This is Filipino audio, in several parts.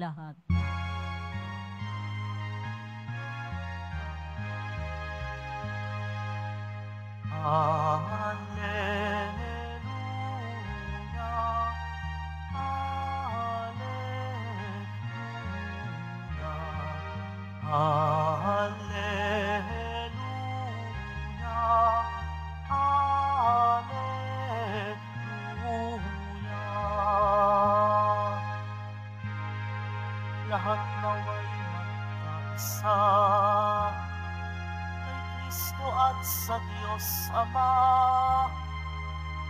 lahat. Alleluia, alleluia, alleluia. Lahat naway magkaisa kay Kristo at sa Diyos Ama,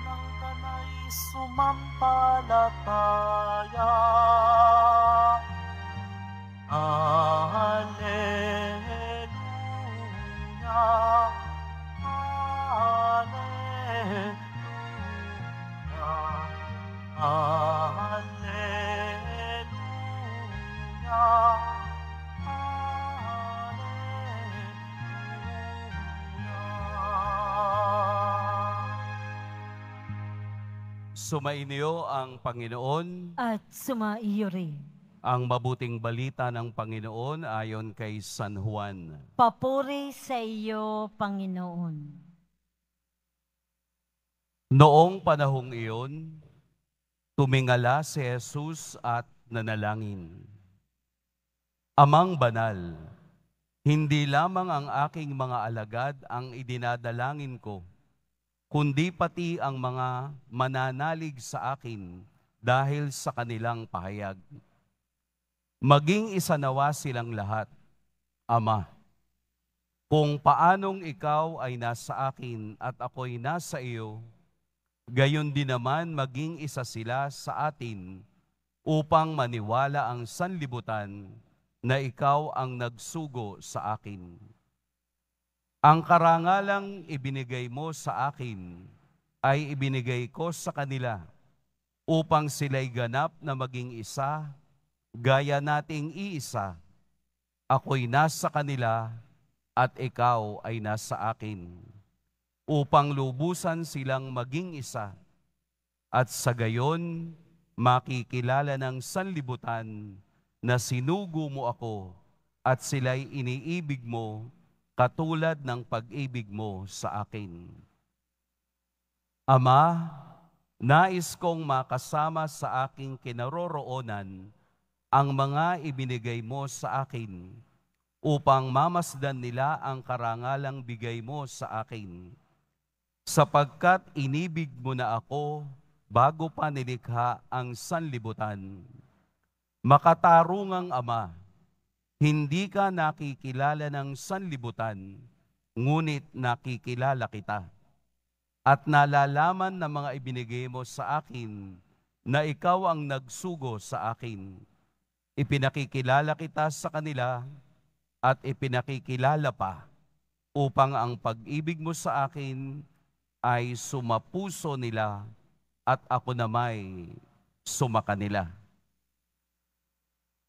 nang tanay sumampalataya. Alleluia, alleluia, alleluia. Sumainyo ang Panginoon. At sumaiyo rin. Ang mabuting balita ng Panginoon ayon kay San Juan. Papuri sa iyo, Panginoon. Noong panahong iyon, tumingala si Jesus at nanalangin. Amang banal, hindi lamang ang aking mga alagad ang idinadalangin ko, kundi pati ang mga mananalig sa akin dahil sa kanilang pahayag. Maging isa nawa silang lahat, Ama. Kung paanong ikaw ay nasa akin at ako'y nasa iyo, gayon din naman maging isa sila sa atin upang maniwala ang sanlibutan na ikaw ang nagsugo sa akin. Ang karangalang ibinigay mo sa akin ay ibinigay ko sa kanila upang sila'y ganap na maging isa, gaya nating iisa. Ako'y nasa kanila at ikaw ay nasa akin, upang lubusan silang maging isa, at sa gayon makikilala ng sanlibutan na sinugo mo ako at sila'y iniibig mo katulad ng pag-ibig mo sa akin. Ama, nais kong makasama sa aking kinaroroonan ang mga ibinigay mo sa akin upang mamasdan nila ang karangalang bigay mo sa akin. Sapagkat inibig mo na ako bago pa nilikha ang sanlibutan. Makatarungang Ama, hindi ka nakikilala ng sanlibutan, ngunit nakikilala kita. At nalalaman ng mga ibinigay mo sa akin na ikaw ang nagsugo sa akin. Ipinakikilala kita sa kanila at ipinakikilala pa upang ang pag-ibig mo sa akin ay sumapuso nila at ako namay sumakanila.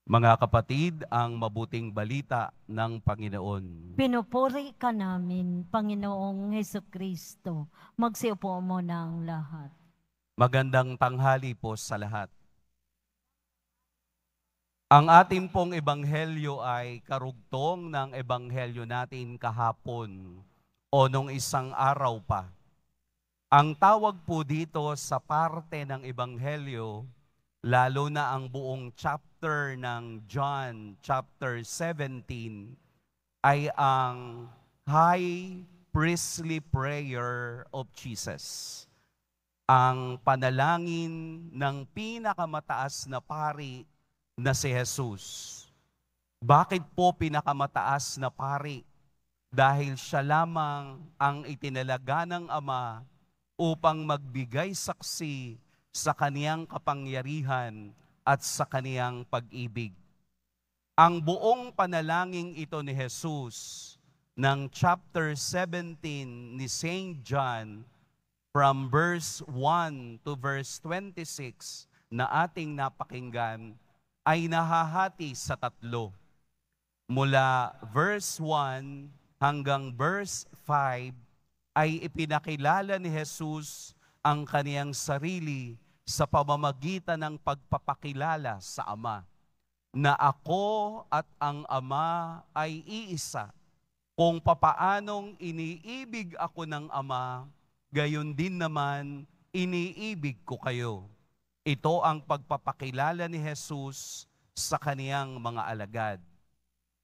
Mga kapatid, ang mabuting balita ng Panginoon. Pinupuri ka namin, Panginoong Hesukristo. Magsiupo mo ng lahat. Magandang tanghali po sa lahat. Ang ating pong ebanghelyo ay karugtong ng ebanghelyo natin kahapon o nung isang araw pa. Ang tawag po dito sa parte ng ebanghelyo, lalo na ang buong chapter ng John, chapter 17, ay ang High Priestly Prayer of Jesus. Ang panalangin ng pinakamataas na pari na si Jesus. Bakit po pinakamataas na pari? Dahil siya lamang ang itinalaga ng Ama upang magbigay saksi sa kaniyang kapangyarihan at sa kaniyang pag-ibig. Ang buong panalangin ito ni Jesus ng chapter 17 ni St. John from verse 1 to verse 26 na ating napakinggan ay nahahati sa tatlo. Mula verse 1 hanggang verse 5 ay ipinakilala ni Jesus ang kaniyang sarili sa pamamagitan ng pagpapakilala sa Ama. na ako at ang Ama ay iisa. Kung papaanong iniibig ako ng Ama, gayon din naman iniibig ko kayo. Ito ang pagpapakilala ni Jesus sa kaniyang mga alagad.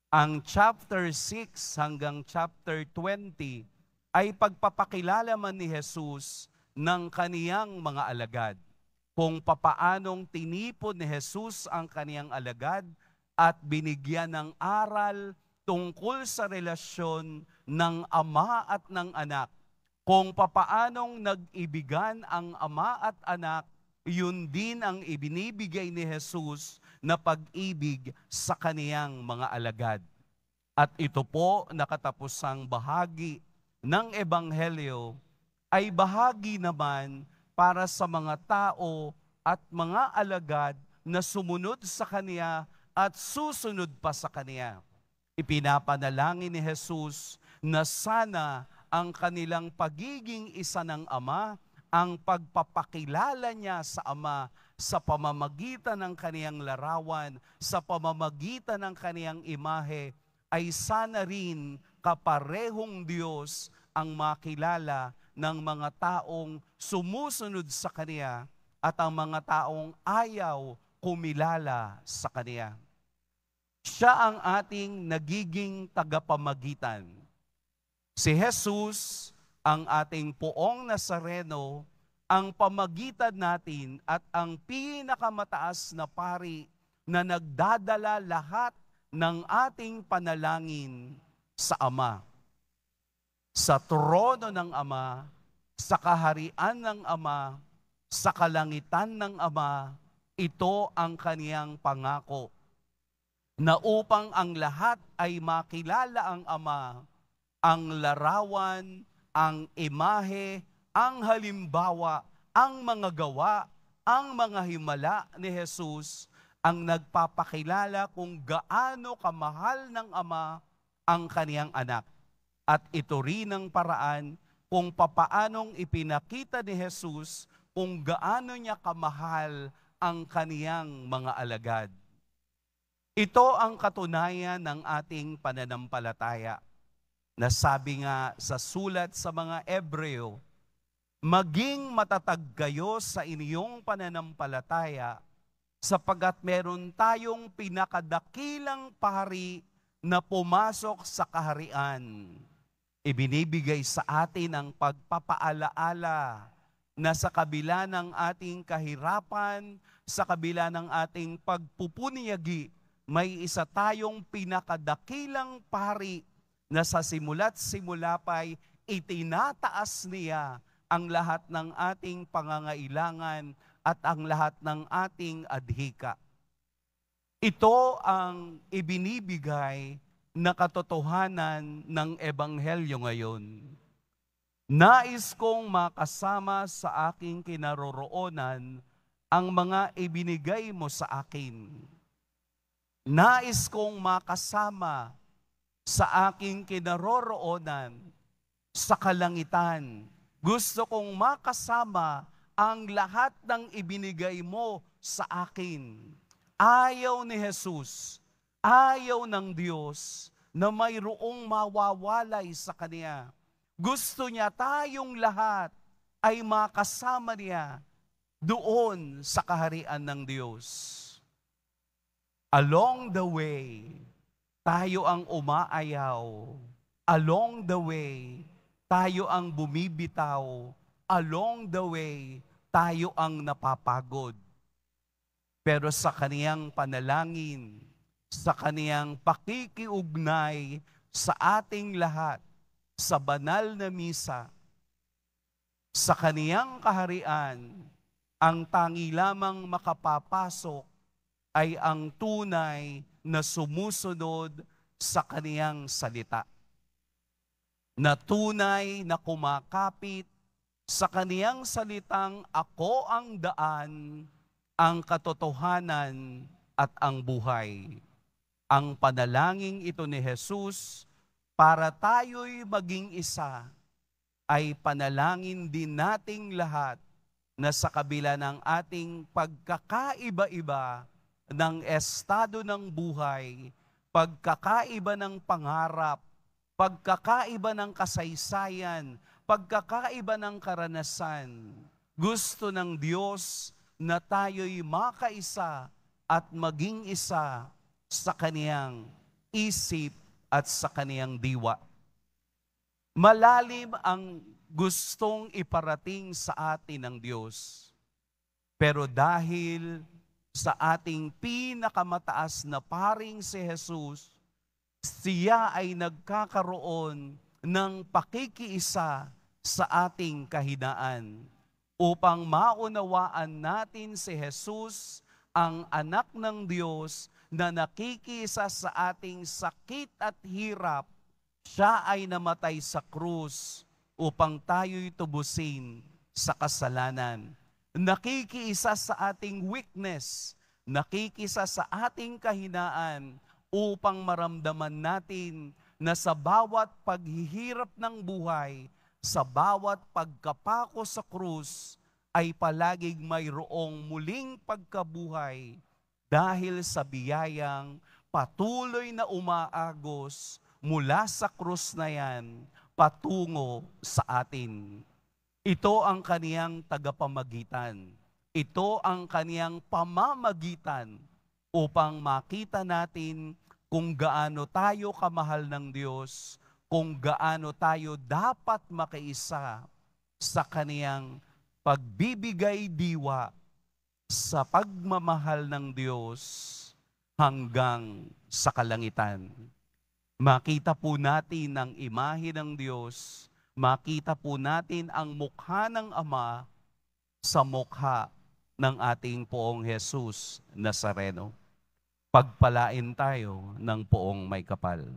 Ang chapter 6 hanggang chapter 20 ay pagpapakilala man ni Jesus ng kaniyang mga alagad. Kung papaanong tinipon ni Jesus ang kaniyang alagad at binigyan ng aral tungkol sa relasyon ng ama at ng anak. Kung papaanong nag-ibigan ang ama at anak, yun din ang ibinibigay ni Jesus na pag-ibig sa kaniyang mga alagad. At ito po nakatapusang bahagi ng Ebanghelyo ay bahagi naman para sa mga tao at mga alagad na sumunod sa Kaniya at susunod pa sa Kaniya. Ipinapanalangin ni Jesus na sana ang kanilang pagiging isa ng Ama, ang pagpapakilala niya sa Ama sa pamamagitan ng kaniyang larawan, sa pamamagitan ng kaniyang imahe, ay sana rin kaparehong Diyos ang makilala ng mga taong sumusunod sa Kaniya at ang mga taong ayaw kumilala sa Kaniya. Siya ang ating nagiging tagapamagitan. Si Jesus, ang ating poong Nazareno, ang pamagitan natin at ang pinakamataas na pari na nagdadala lahat ng ating panalangin sa Ama. Sa trono ng Ama, sa kaharian ng Ama, sa kalangitan ng Ama, ito ang kaniyang pangako, na upang ang lahat ay makilala ang Ama, ang larawan, ang imahe, ang halimbawa, ang mga gawa, ang mga himala ni Jesus, ang nagpapakilala kung gaano kamahal ng Ama ang kaniyang anak. At ito rin ang paraan kung papaanong ipinakita ni Jesus kung gaano niya kamahal ang kaniyang mga alagad. Ito ang katunayan ng ating pananampalataya. Nasabi nga sa sulat sa mga Ebreo, maging matatag kayo sa inyong pananampalataya sapagkat meron tayong pinakadakilang pari na pumasok sa kaharian. Ibinibigay sa atin ang pagpapaalaala na sa kabila ng ating kahirapan, sa kabila ng ating pagpupunyagi, may isa tayong pinakadakilang pari na sa simula't simula pa'y itinataas niya ang lahat ng ating pangangailangan at ang lahat ng ating adhika. Ito ang ibinibigay na katotohanan ng Ebanghelyo ngayon. Nais kong makasama sa aking kinaroroonan ang mga ibinigay mo sa akin. Nais kong makasama sa aking kinaroroonan sa kalangitan. Gusto kong makasama ang lahat ng ibinigay mo sa akin. Ayaw ni Jesus, ayaw ng Diyos na mayroong mawawalay sa Kaniya. Gusto niya tayong lahat ay makasama niya doon sa kaharian ng Diyos. Along the way, tayo ang umaayaw. Along the way, tayo ang bumibitaw. Along the way, tayo ang napapagod. Pero sa kaniyang panalangin, sa kaniyang pakikiugnay sa ating lahat, sa banal na misa, sa kaniyang kaharian, ang tangi lamang makapapasok ay ang tunay na sumusunod sa kaniyang salita. Na tunay na kumakapit sa kaniyang salitang ako ang daan, ang katotohanan at ang buhay. Ang panalangin ito ni Jesus para tayo'y maging isa ay panalangin din nating lahat na sa kabila ng ating pagkakaiba-iba ng estado ng buhay, pagkakaiba ng pangarap, pagkakaiba ng kasaysayan, pagkakaiba ng karanasan. Gusto ng Diyos na tayo'y makaisa at maging isa sa kaniyang isip at sa kaniyang diwa. Malalim ang gustong iparating sa atin ng Diyos. Pero dahil sa ating pinakamataas na paring si Jesus, siya ay nagkakaroon ng pakikiisa sa ating kahinaan upang maunawaan natin si Jesus, ang anak ng Diyos na nakikisa sa ating sakit at hirap. Siya ay namatay sa krus upang tayo'y tubusin sa kasalanan. Nakikiisa sa ating weakness, nakikisa sa ating kahinaan upang maramdaman natin na sa bawat paghihirap ng buhay, sa bawat pagkapako sa krus, ay palaging mayroong muling pagkabuhay dahil sa biyayang patuloy na umaagos mula sa krus na yan patungo sa atin. Ito ang kaniyang tagapamagitan. Ito ang kaniyang pamamagitan upang makita natin kung gaano tayo kamahal ng Diyos, kung gaano tayo dapat makiisa sa kaniyang pagbibigay diwa sa pagmamahal ng Diyos hanggang sa kalangitan. Makita po natin ang imahe ng Diyos, makita po natin ang mukha ng Ama sa mukha ng ating Poong Jesus Nazareno. Pagpalain tayo ng Poong May Kapal.